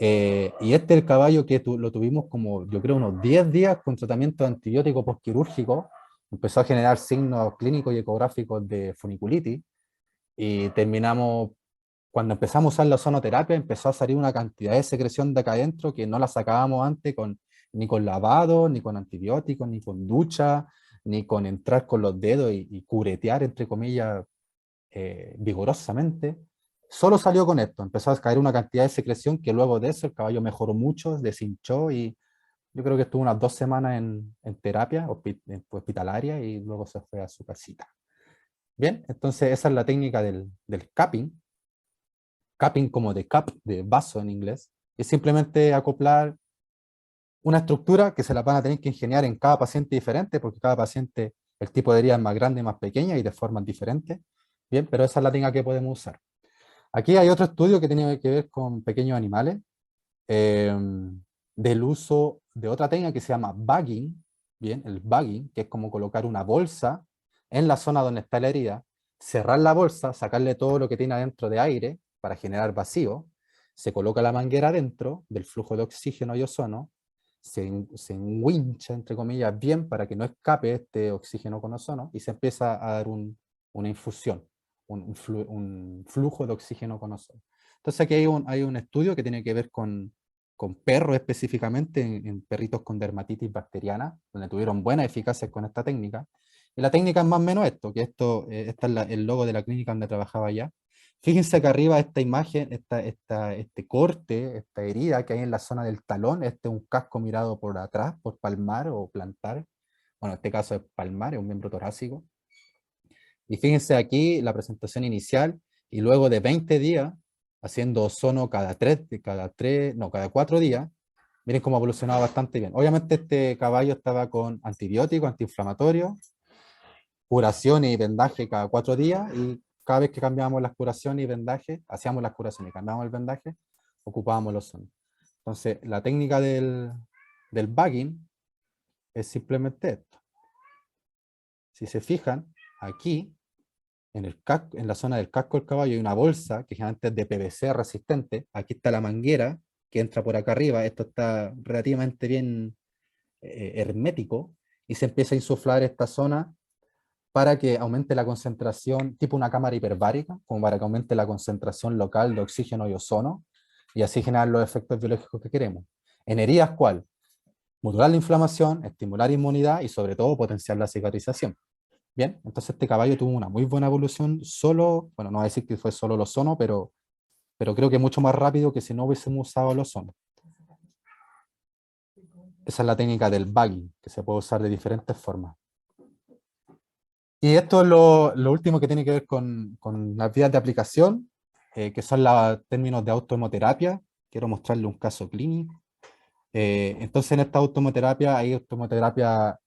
y este es el caballo que lo tuvimos como, yo creo, unos 10 días con tratamiento de antibiótico postquirúrgico, empezó a generar signos clínicos y ecográficos de funiculitis, y terminamos, cuando empezamos a usar la sonoterapia, empezó a salir una cantidad de secreción de acá adentro que no la sacábamos antes ni con lavado, ni con antibióticos, ni con ducha, ni con entrar con los dedos y curetear, entre comillas, vigorosamente. Solo salió con esto, empezó a caer una cantidad de secreción que luego de eso el caballo mejoró mucho, deshinchó, y yo creo que estuvo unas 2 semanas en terapia hospitalaria y luego se fue a su casita. Bien, entonces esa es la técnica del cupping. Cupping como de cup, de vaso en inglés, es simplemente acoplar una estructura que se la van a tener que ingeniar en cada paciente diferente, porque cada paciente, el tipo de herida es más grande y más pequeña y de formas diferentes. Bien, pero esa es la técnica que podemos usar. Aquí hay otro estudio que tiene que ver con pequeños animales, eh, del uso de otra técnica que se llama bagging, bien, el bagging, que es como colocar una bolsa en la zona donde está la herida, cerrar la bolsa, sacarle todo lo que tiene adentro de aire para generar vacío, se coloca la manguera dentro del flujo de oxígeno y ozono, se enwincha, entre comillas, bien para que no escape este oxígeno con ozono, y se empieza a dar una infusión, un flujo de oxígeno con ozono. Entonces aquí hay un estudio que tiene que ver con perros específicamente, en perritos con dermatitis bacteriana, donde tuvieron buena eficacia con esta técnica. Y la técnica es más o menos esto, que esta es el logo de la clínica donde trabajaba allá. Fíjense que arriba esta imagen, este corte, esta herida que hay en la zona del talón, este es un casco mirado por atrás, por palmar o plantar. Bueno, en este caso es palmar, es un miembro torácico. Y fíjense aquí la presentación inicial, y luego de 20 días, haciendo ozono cada 4 días, miren cómo ha evolucionado bastante bien. Obviamente este caballo estaba con antibióticos, antiinflamatorios, curación y vendaje cada 4 días, y cada vez que cambiábamos las curaciones y vendaje, hacíamos las curaciones y cambiábamos el vendaje, ocupábamos los ozono. Entonces, la técnica del bagging es simplemente esto. Si se fijan, aquí en la zona del casco del caballo hay una bolsa que generalmente es de PVC resistente. Aquí está la manguera que entra por acá arriba. Esto está relativamente bien hermético, y se empieza a insuflar esta zona para que aumente la concentración, tipo una cámara hiperbárica, como para que aumente la concentración local de oxígeno y ozono, y así generar los efectos biológicos que queremos. En heridas, ¿cuál? Modular la inflamación, estimular inmunidad y sobre todo potenciar la cicatrización. Bien, entonces este caballo tuvo una muy buena evolución solo, bueno, no voy a decir que fue solo el ozono, pero creo que mucho más rápido que si no hubiésemos usado el ozono. Esa es la técnica del bagging, que se puede usar de diferentes formas. Y esto es lo último que tiene que ver con las vías de aplicación, que son los términos de autohemoterapia. Quiero mostrarle un caso clínico. Entonces, en esta autohemoterapia hay autohemoterapia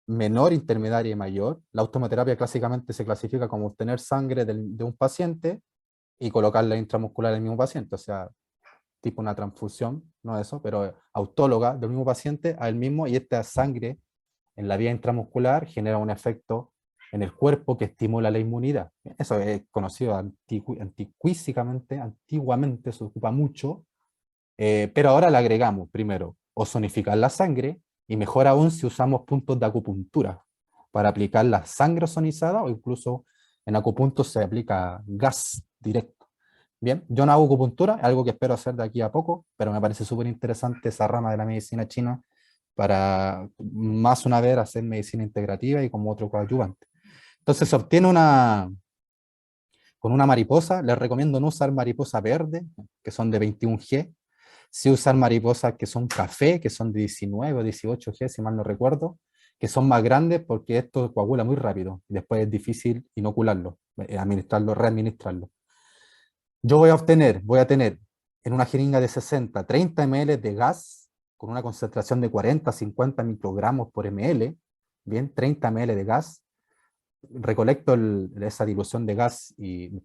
menor, intermediaria y mayor. La autohemoterapia clásicamente se clasifica como obtener sangre de un paciente y colocarla intramuscular en el mismo paciente, o sea, tipo una transfusión, no eso, pero autóloga del mismo paciente a él mismo, y esta sangre en la vía intramuscular genera un efecto en el cuerpo que estimula la inmunidad. Eso es conocido antiguamente se ocupa mucho, pero ahora le agregamos primero ozonificar la sangre y mejor aún si usamos puntos de acupuntura para aplicar la sangre ozonizada o incluso en acupunto se aplica gas directo. Bien, yo no hago acupuntura, es algo que espero hacer de aquí a poco, pero me parece súper interesante esa rama de la medicina china para más una vez hacer medicina integrativa y como otro coadyuvante. Entonces se obtiene con una mariposa, les recomiendo no usar mariposa verde, que son de 21G, sí usar mariposas que son café, que son de 19 o 18G, si mal no recuerdo, que son más grandes porque esto coagula muy rápido, y después es difícil inocularlo, administrarlo, readministrarlo. Yo voy a tener en una jeringa de 60, 30 ml de gas con una concentración de 40 a 50 microgramos por ml, bien, 30 ml de gas, recolecto esa dilución de gas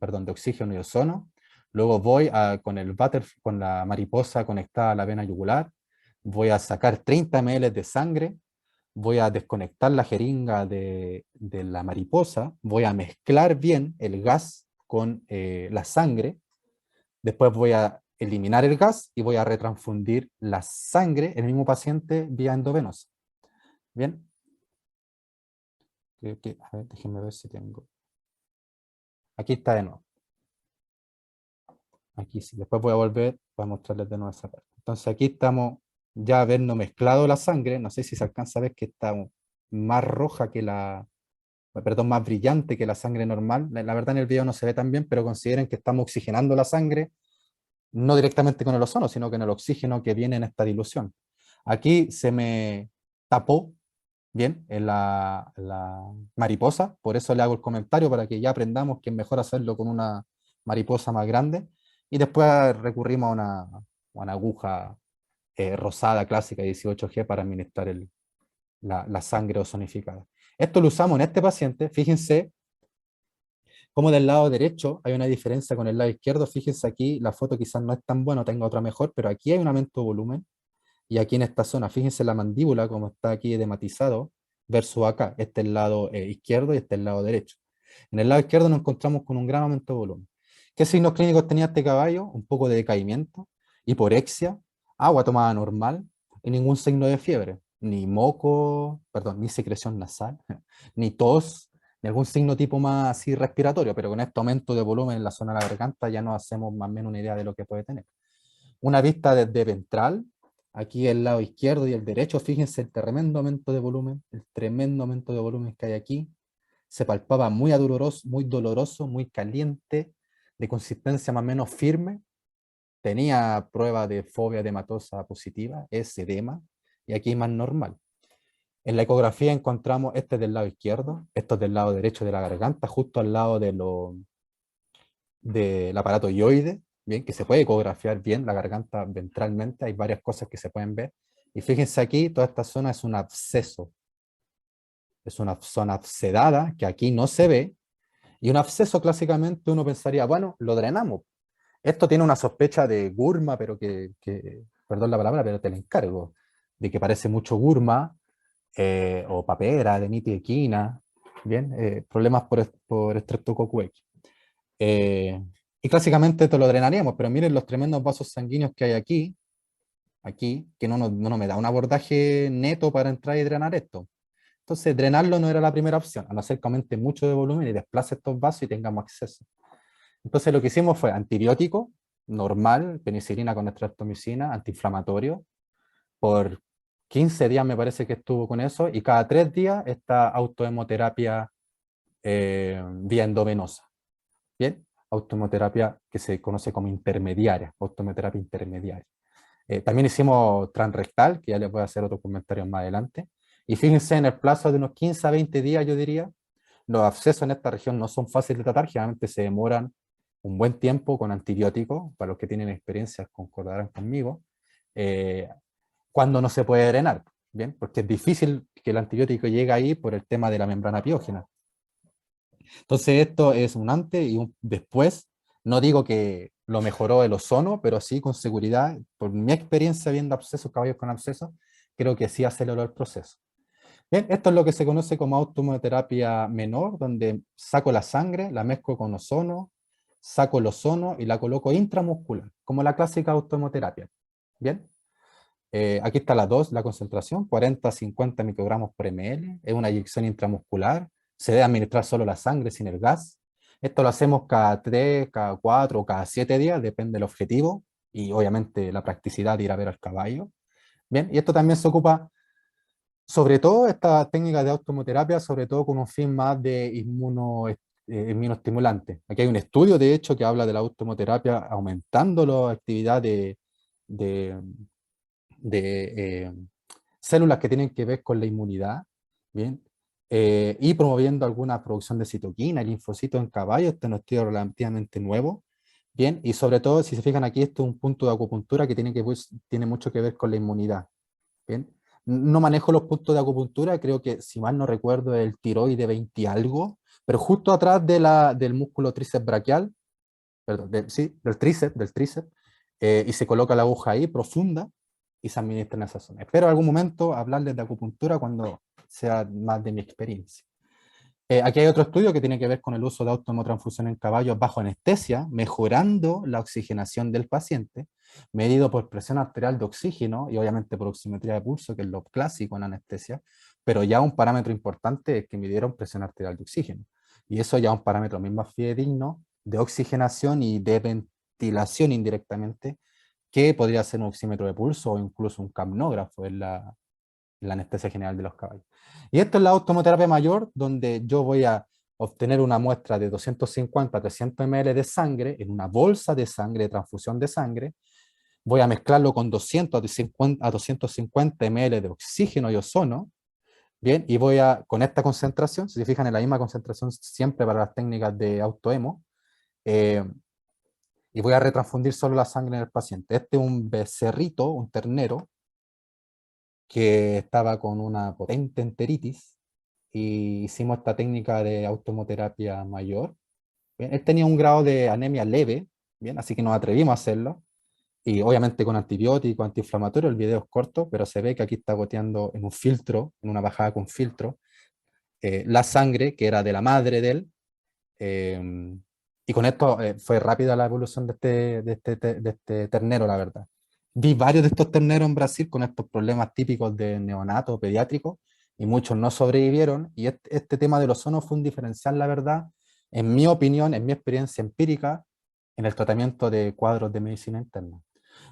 perdón, de oxígeno y ozono, luego voy con el con la mariposa conectada a la vena yugular, voy a sacar 30 ml de sangre, voy a desconectar la jeringa de la mariposa, voy a mezclar bien el gas con la sangre. Después voy a eliminar el gas y voy a retransfundir la sangre en el mismo paciente vía endovenosa. Bien. A ver, déjenme ver si tengo. Aquí está de nuevo. Aquí sí. Después voy a volver para mostrarles de nuevo esa parte. Entonces aquí estamos ya habiendo mezclado la sangre. No sé si se alcanza a ver que está más roja que perdón, más brillante que la sangre normal. La verdad en el video no se ve tan bien, pero consideren que estamos oxigenando la sangre no directamente con el ozono, sino con el oxígeno que viene en esta dilución. Aquí se me tapó bien en la mariposa, por eso le hago el comentario para que ya aprendamos que es mejor hacerlo con una mariposa más grande, y después recurrimos a una aguja rosada clásica 18G para administrar la sangre ozonificada. Esto lo usamos en este paciente, fíjense como del lado derecho hay una diferencia con el lado izquierdo. Fíjense aquí, la foto quizás no es tan buena, tengo otra mejor, pero aquí hay un aumento de volumen. Y aquí en esta zona, fíjense la mandíbula como está aquí dematizado, versus acá, este es el lado izquierdo y este es el lado derecho. En el lado izquierdo nos encontramos con un gran aumento de volumen. ¿Qué signos clínicos tenía este caballo? Un poco de decaimiento, hiporexia, agua tomada normal y ningún signo de fiebre, ni moco, perdón, ni secreción nasal, ni tos, ni algún signo tipo más así respiratorio, pero con este aumento de volumen en la zona de la garganta ya nos hacemos más o menos una idea de lo que puede tener. Una vista desde ventral, aquí el lado izquierdo y el derecho, fíjense el tremendo aumento de volumen, el tremendo aumento de volumen que hay aquí, se palpaba muy doloroso, muy caliente, de consistencia más o menos firme, tenía prueba de fobia edematosa positiva, es edema, y aquí más normal. En la ecografía encontramos este del lado izquierdo, esto es del lado derecho de la garganta, justo al lado del aparato hioide, bien, que se puede ecografiar bien la garganta ventralmente, hay varias cosas que se pueden ver. Y fíjense aquí, toda esta zona es un absceso, es una zona abscedada que aquí no se ve, y un absceso clásicamente uno pensaría, bueno, lo drenamos. Esto tiene una sospecha de gurma, pero perdón la palabra, pero te la encargo, de que parece mucho gurma, o papera, de nitiequina, bien, problemas por Streptococcus X. Y clásicamente esto lo drenaríamos, pero miren los tremendos vasos sanguíneos que hay aquí, que no me da un abordaje neto para entrar y drenar esto. Entonces, drenarlo no era la primera opción, a no ser que aumente mucho de volumen y desplace estos vasos y tengamos acceso. Entonces, lo que hicimos fue antibiótico, normal, penicilina con estreptomicina, antiinflamatorio, por 15 días me parece que estuvo con eso, y cada 3 días esta autohemoterapia vía endovenosa. Bien, autohemoterapia que se conoce como intermediaria, autohemoterapia intermediaria. También hicimos transrectal, que ya les voy a hacer otros comentarios más adelante. Y fíjense, en el plazo de unos 15 a 20 días, yo diría, los abscesos en esta región no son fáciles de tratar, generalmente se demoran un buen tiempo con antibióticos, para los que tienen experiencias concordarán conmigo, eh, cuando no se puede drenar, ¿bien? Porque es difícil que el antibiótico llegue ahí por el tema de la membrana piógena. Entonces esto es un antes y un después. No digo que lo mejoró el ozono, pero sí con seguridad, por mi experiencia viendo abscesos, caballos con abscesos, creo que sí aceleró el proceso. Bien, esto es lo que se conoce como automoterapia menor, donde saco la sangre, la mezclo con ozono, saco el ozono y la coloco intramuscular, como la clásica automoterapia. Bien, aquí está la dosis, la concentración, 40 a 50 microgramos por ml, es una inyección intramuscular, se debe administrar solo la sangre sin el gas. Esto lo hacemos cada 3, cada 4 o cada 7 días, depende del objetivo y obviamente la practicidad de ir a ver al caballo. Bien, y esto también se ocupa, sobre todo esta técnica de automoterapia, sobre todo con un fin más de inmunoestimulante. Aquí hay un estudio, de hecho, que habla de la automoterapia aumentando la actividad de, de células que tienen que ver con la inmunidad, ¿bien? Y promoviendo alguna producción de citoquina, linfocitos en caballos. Este es un estudio relativamente nuevo, ¿bien? Y sobre todo, si se fijan aquí, esto es un punto de acupuntura que tiene mucho que ver con la inmunidad, ¿bien? No manejo los puntos de acupuntura, creo que, si mal no recuerdo, el tiroide 20 y algo, pero justo atrás del músculo tríceps braquial, perdón, sí, del tríceps, y se coloca la aguja ahí profunda y se administra en esa zona. Espero en algún momento hablarles de acupuntura cuando sea más de mi experiencia. Aquí hay otro estudio que tiene que ver con el uso de autohemotransfusión en caballos bajo anestesia, mejorando la oxigenación del paciente, medido por presión arterial de oxígeno y obviamente por oximetría de pulso, que es lo clásico en anestesia, pero ya un parámetro importante es que midieron presión arterial de oxígeno. Y eso ya es un parámetro más fidedigno de oxigenación y de ventilación indirectamente, que podría ser un oxímetro de pulso o incluso un capnógrafo en la anestesia general de los caballos. Y esto es la automoterapia mayor, donde yo voy a obtener una muestra de 250 a 300 ml de sangre en una bolsa de sangre, de transfusión de sangre. Voy a mezclarlo con 200 a 250 ml de oxígeno y ozono, bien, y voy a, con esta concentración, si se fijan en la misma concentración siempre para las técnicas de autohemo, eh, y voy a retransfundir solo la sangre en el paciente. Este es un becerrito, un ternero, que estaba con una potente enteritis, y hicimos esta técnica de automoterapia mayor. Bien, él tenía un grado de anemia leve, bien, así que nos atrevimos a hacerlo, y obviamente con antibiótico, antiinflamatorio. El video es corto, pero se ve que aquí está goteando en un filtro, en una bajada con filtro, la sangre que era de la madre de él, y con esto fue rápida la evolución de este ternero, la verdad. Vi varios de estos terneros en Brasil con estos problemas típicos de neonato pediátrico, y muchos no sobrevivieron, y este tema del ozono fue un diferencial, la verdad, en mi opinión, en mi experiencia empírica, en el tratamiento de cuadros de medicina interna.